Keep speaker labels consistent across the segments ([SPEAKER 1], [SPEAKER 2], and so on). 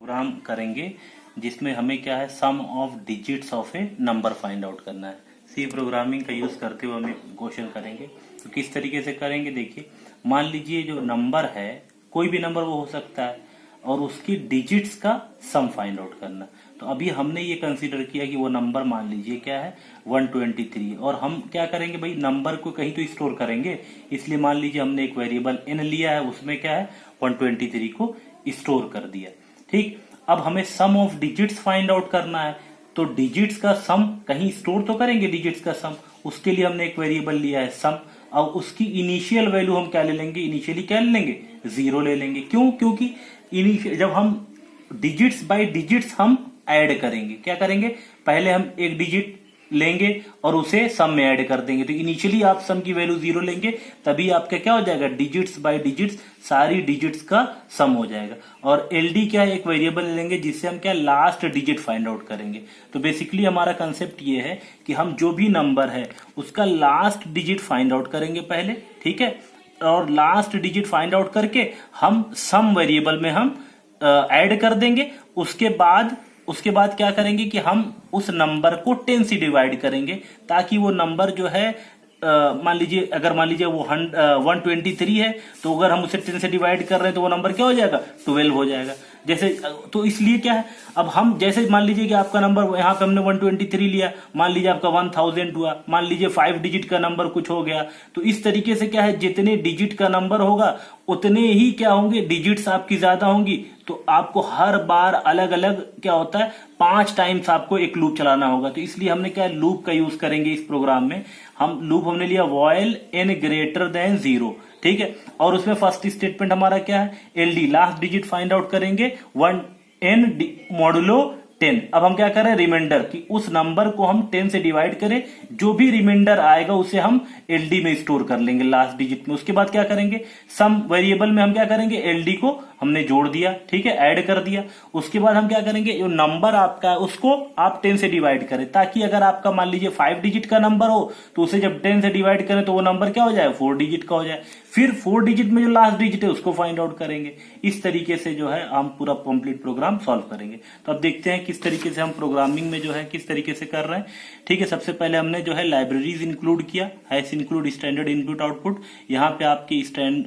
[SPEAKER 1] Programme करेंगे जिसमें हमें क्या है sum of digits of a number find out करना है। सी प्रोग्रामिंग का यूज करते हुए हम क्वेश्चन करेंगे। तो किस तरीके से करेंगे देखिए, मान लीजिए जो नंबर है कोई भी नंबर वो हो सकता है और उसकी डिजिट्स का सम फाइंड आउट करना। तो अभी हमने ये कंसीडर किया कि वो नंबर मान लीजिए क्या है 123 और हम क्या करेंगे भाई नंबर को कहीं तो स्टोर करेंगे, इसलिए मान लीजिए हमने एक वेरिएबल n लिया है उसमें क्या है 123 को स्टोर कर दिया। ठीक, अब हमें सम ऑफ डिजिट्स फाइंड आउट करना है। तो डिजिट्स का सम कहीं स्टोर तो करेंगे डिजिट्स का सम, उसके लिए हमने एक वेरिएबल लिया है सम। अब उसकी इनिशियल वैल्यू हम क्या ले लेंगे, इनिशियली क्या ले लेंगे 0 ले लेंगे। क्यों? क्योंकि जब हम डिजिट्स बाय डिजिट्स हम ऐड करेंगे, क्या करेंगे पहले हम एक डिजिट लेंगे और उसे सम में ऐड कर देंगे। तो इनिशियली आप सम की वैल्यू 0 लेंगे, तभी आपका क्या हो जाएगा डिजिट्स बाय डिजिट्स सारी डिजिट्स का सम हो जाएगा। और एलडी क्या है एक वेरिएबल लेंगे जिससे हम क्या लास्ट डिजिट फाइंड आउट करेंगे। तो बेसिकली हमारा कंसेप्ट ये है कि हम जो भी नंबर है उसका लास्ट डिजिट फाइंड आउट करेंगे पहले, ठीक है, और लास्ट डिजिट फाइंड आउट करके हम सम वेरिएबल में हम ऐड कर देंगे। उसके बाद क्या करेंगे कि हम उस नंबर को 10 से डिवाइड करेंगे ताकि वो नंबर जो है मान लीजिए वो 123 है, तो अगर हम उसे 10 से डिवाइड कर रहे हैं तो वो नंबर क्या हो जाएगा 12 हो जाएगा। जैसे तो इसलिए क्या है, अब हम जैसे मान लीजिए कि आपका नंबर यहाँ पे हमने 123 लिया, मान लीजिए आपका 1000 हुआ, मान लीजिए 5 डिजिट का नंबर कुछ हो गया। तो इस तरीके से क्या है जितने डिजिट का नंबर होगा उतने ही क्या होंगे डिजिट्स आपकी ज्यादा होंगी। तो आपको हर बार अलग अलग क्या होता है 5 टाइम्स आपको एक लूप चलाना होगा। तो इसलिए हमने क्या लूप का यूज करेंगे इस प्रोग्राम में। हम लूप हमने लिया व्हाइल n ग्रेटर देन 0, ठीक है, और उसमें फर्स्ट स्टेटमेंट हमारा क्या है LD last digit find out करेंगे 1n मॉडुलो 10। अब हम क्या करें रिमाइंडर कि उस नंबर को हम 10 से डिवाइड करें, जो भी रिमाइंडर आएगा उसे हम एलडी में स्टोर कर लेंगे लास्ट डिजिट में। उसके बाद क्या करेंगे सम वेरिएबल में हम क्या करेंगे एलडी को हमने जोड़ दिया, ठीक है, ऐड कर दिया। उसके बाद हम क्या करेंगे जो नंबर आपका है उसको आप 10 से डिवाइड करें, ताकि अगर आपका मान लीजिए 5 डिजिट का नंबर हो तो उसे जब 10 से डिवाइड करें तो वो नंबर क्या हो जाए 4 डिजिट का हो जाए। फिर 4 डिजिट में जो लास्ट डिजिट है उसको फाइंड आउट करेंगे। इस तरीके से जो है हम पूरा कंप्लीट प्रोग्राम सॉल्व करेंगे। तो अब देखते हैं किस तरीके से हम प्रोग्रामिंग में जो है किस तरीके से कर रहे हैं। ठीक है, सबसे पहले हमने जो है लाइब्रेरीज इंक्लूड किया, hash include standard input output. यहाँ पे आपकी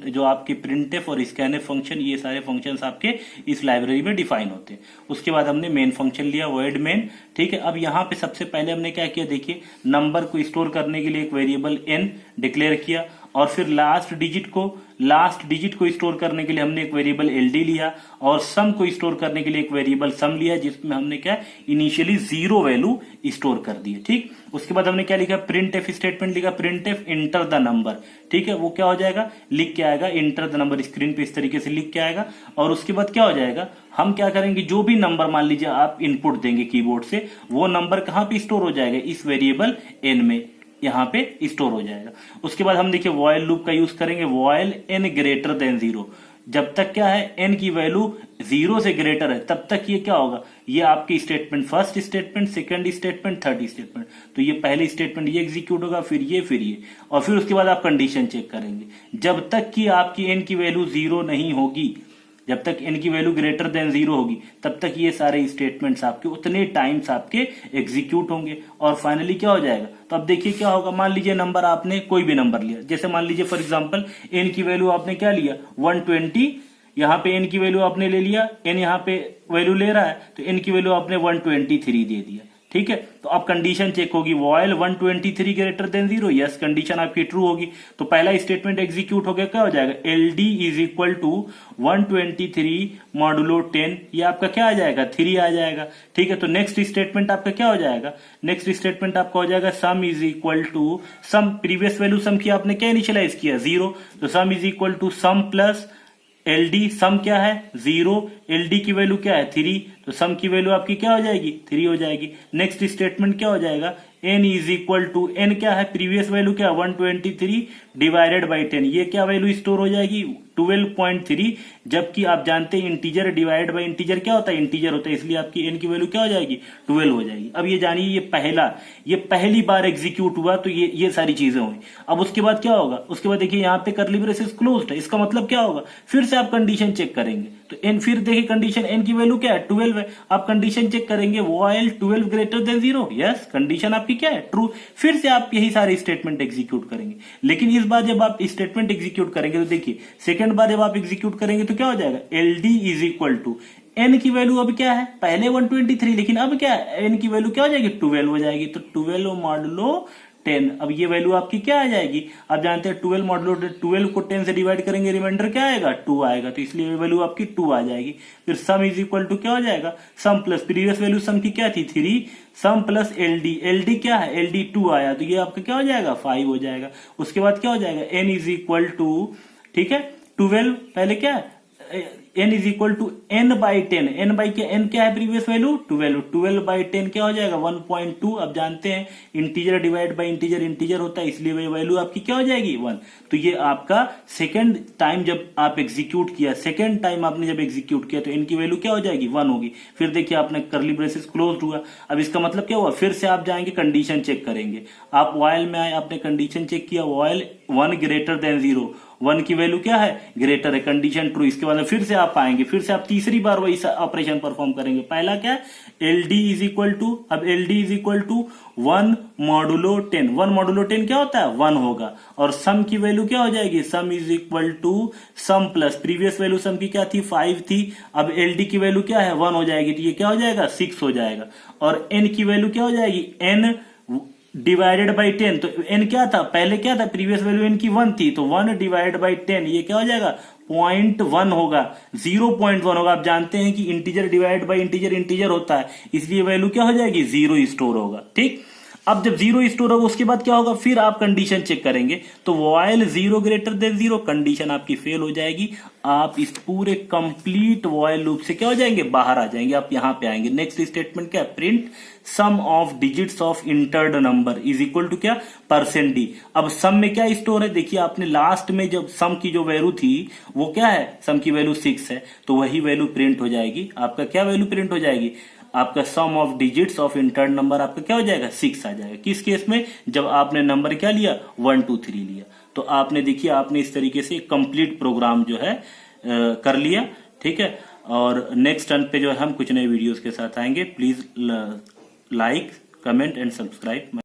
[SPEAKER 1] जो आपके प्रिंटफ और स्कैनफ फंक्शन, ये सारे फंक्शंस आपके इस लाइब्रेरी में डिफाइन होते हैं। उसके बाद हमने मेन फंक्शन लिया वॉइड मेन, ठीक है। अब यहाँ पे सबसे पहले हमने क्या किया देखिए, नंबर को स्टोर करने के लिए एक वेरिएबल n डिक्लेयर किया और फिर लास्ट डिजिट को स्टोर करने के लिए हमने एक वेरिएबल एलडी लिया और सम को स्टोर करने के लिए एक वेरिएबल सम लिया जिसमें हमने क्या इनिशियली 0 वैल्यू स्टोर कर दी, ठीक। उसके बाद हमने क्या लिखा प्रिंटफ स्टेटमेंट लिखा, प्रिंटफ इंटर द नंबर, ठीक है, वो क्या हो जाएगा लिख के आएगा इंटर द नंबर, स्क्रीन पे इस तरीके से लिख के आएगा। और उसके बाद क्या हो जाएगा हम क्या करेंगे जो भी नंबर मान लीजिए आप इनपुट देंगे कीबोर्ड से, वो नंबर कहाँ पे स्टोर हो जाएगा इस वेरिएबल n में, यहाँ पे स्टोर हो जाएगा। उसके बाद हम देखिए व्हाइल लूप का यूज करेंगे, व्हाइल n ग्रेटर देन 0। जब तक क्या है n की वैल्यू 0 से ग्रेटर है तब तक ये क्या होगा, ये आपकी statement first statement, second statement, third statement. तो ये पहली स्टेटमेंट ये एग्जीक्यूट होगा, फिर ये और फिर उसके बाद आप कंडीशन चेक करेंगे। जब तक कि आपकी n की वैल्यू 0 नहीं होगी, जब तक n की वैल्यू ग्रेटर देन 0 होगी तब तक ये सारे स्टेटमेंट्स आपके उतने टाइम्स आपके एग्जीक्यूट होंगे और फाइनली क्या हो जाएगा। तो अब देखिए क्या होगा, मान लीजिए नंबर आपने कोई भी नंबर लिया, जैसे मान लीजिए फॉर एग्जांपल n की वैल्यू आपने क्या लिया 120, यहाँ पे n की वैल्यू आपने ले लिया, n यहाँ पे वैल्यू ले रहा है तो n की वैल्यू आपने 123 दे दिया, ठीक है। तो अब कंडीशन चेक होगी while 123 greater than 0, yes condition आपकी ट्रू होगी। तो पहला स्टेटमेंट एग्जीक्यूट हो गया, क्या हो जाएगा LD is equal to 123 modulo 10, ये आपका क्या आ जाएगा 3 आ जाएगा, ठीक है। तो नेक्स्ट स्टेटमेंट आपका क्या हो जाएगा, नेक्स्ट स्टेटमेंट आपका हो जाएगा sum is equal to sum, previous value sum की आपने क्या इनिशियलाइज किया 0, तो sum is equal to sum plus LD, sum क्या है 0, एलडी की वैल्यू क्या है 3, तो सम की वैल्यू आपकी क्या हो जाएगी 3 हो जाएगी। नेक्स्ट स्टेटमेंट क्या हो जाएगा n is equal to, n क्या है प्रीवियस वैल्यू क्या 123 डिवाइडेड बाई 10, ये क्या वैल्यू स्टोर हो जाएगी 12.3, जबकि आप जानते हैं इंटीजर डिवाइड बाई इंटीजर क्या होता है इंटीजर होता है, इसलिए आपकी n की वैल्यू क्या हो जाएगी 12 हो जाएगी। अब ये जानिए ये पहली बार एग्जीक्यूट हुआ तो ये सारी चीजें हुई। अब उसके बाद क्या होगा, उसके बाद देखिए यहाँ पे कर्ली ब्रेसेस क्लोज्ड है, इसका मतलब क्या होगा फिर से आप कंडीशन चेक करेंगे। तो एन, फिर देखिए कंडीशन एन की वैल्यू क्या है 12 है। आप कंडीशन चेक करेंगे while 12 greater than 0, yes condition आपकी क्या है ट्रू। फिर से आप यही सारे स्टेटमेंट एग्जीक्यूट करेंगे, लेकिन इस बार जब आप स्टेटमेंट एग्जीक्यूट करेंगे तो देखिए सेकंड बार जब आप एग्जीक्यूट करेंगे तो क्या हो जाएगा, L D is equal to N की वैल्यू अब क्या है, पहले 123 लेकिन अब क्या है, एन की वैल्यू क्या हो जाएगी 12 हो जाएगी। तो 12 मॉडुलो 10, अब ये वैल्यू आपकी क्या आ जाएगी, आप जानते हैं 12 मॉडुलो 12 को 10 से डिवाइड करेंगे रिमाइंडर क्या आएगा 2 आएगा, तो इसलिए वैल्यू आपकी 2 आ जाएगी। फिर सम इज इक्वल टू क्या हो जाएगा, सम प्लस प्रीवियस वैल्यू सम की क्या थी 3, सम प्लस एलडी, एलडी क्या है एलडी 2 आया, तो ये आपका क्या हो जाएगा 5 हो जाएगा। उसके बाद क्या हो जाएगा एन इज इक्वल टू, ठीक है 12, पहले क्या है n is equal to n by 10, n by क्या, n क्या है प्रीवियस वैल्यू 12, 12 बाई 10 क्या हो जाएगा 1.2। अब जानते हैं integer divide by integer integer होता है, इसलिए वैल्यू आपकी क्या हो जाएगी 1। तो ये आपका सेकंड टाइम जब आप एग्जीक्यूट किया, सेकंड टाइम आपने जब एग्जीक्यूट किया तो n की वैल्यू क्या हो जाएगी 1 होगी। फिर देखिए आपने करली ब्रेसेस क्लोज हुआ, अब इसका मतलब क्या हुआ, फिर से आप जाएंगे कंडीशन चेक करेंगे। आप व्हाइल में आए, आपने कंडीशन चेक किया व्हाइल 1 ग्रेटर देन 0, 1 की वैल्यू क्या है ग्रेटर है, कंडीशन ट्रू। इसके बाद फिर से आप आएंगे, फिर से आप तीसरी बार वही ऑपरेशन परफॉर्म करेंगे। पहला क्या है L D is equal to, अब L D is equal to 1 modulo 10, 1 modulo 10 क्या होता है 1 होगा, और सम की वैल्यू क्या हो जाएगी, sum is equal to sum plus previous value sum की क्या थी 5 थी, अब एल डी की वैल्यू क्या है 1 हो जाएगी, तो ये क्या हो जाएगा 6 हो जाएगा। और एन की वैल्यू क्या हो जाएगी एन डिवाइडेड बाई 10, तो n क्या था पहले क्या था प्रीवियस वैल्यू n की 1 थी, तो 1 डिवाइड बाई 10 ये क्या हो जाएगा 0.1 होगा, 0.1 होगा। आप जानते हैं कि integer divide by integer integer होता है, इसलिए वैल्यू क्या हो जाएगी 0 स्टोर होगा। ठीक, अब जब 0 स्टोर होगा उसके बाद क्या होगा, फिर आप कंडीशन चेक करेंगे तो व्हाइल 0 ग्रेटर देन 0 कंडीशन आपकी फेल हो जाएगी। आप इस पूरे कंप्लीट व्हाइल लूप से क्या हो जाएंगे बाहर आ जाएंगे, आप यहां पे आएंगे। नेक्स्ट स्टेटमेंट क्या है, print sum of digits of entered number is equal to क्या परसेंट डी। अब सम में क्या स्टोर है, देखिए आपने लास्ट में जब सम की जो वैल्यू थी वो क्या है, सम की वैल्यू 6 है, तो वही वैल्यू प्रिंट हो जाएगी। आपका क्या वैल्यू प्रिंट हो जाएगी, आपका sum of digits of entered number आपका क्या हो जाएगा 6 आ जाएगा। किस केस में, जब आपने नंबर क्या लिया 1 2 3 लिया। तो आपने देखिए आपने इस तरीके से कंप्लीट प्रोग्राम जो है कर लिया। ठीक है, और नेक्स्ट टर्न पे जो है हम कुछ नए वीडियोस के साथ आएंगे। Please like comment and subscribe.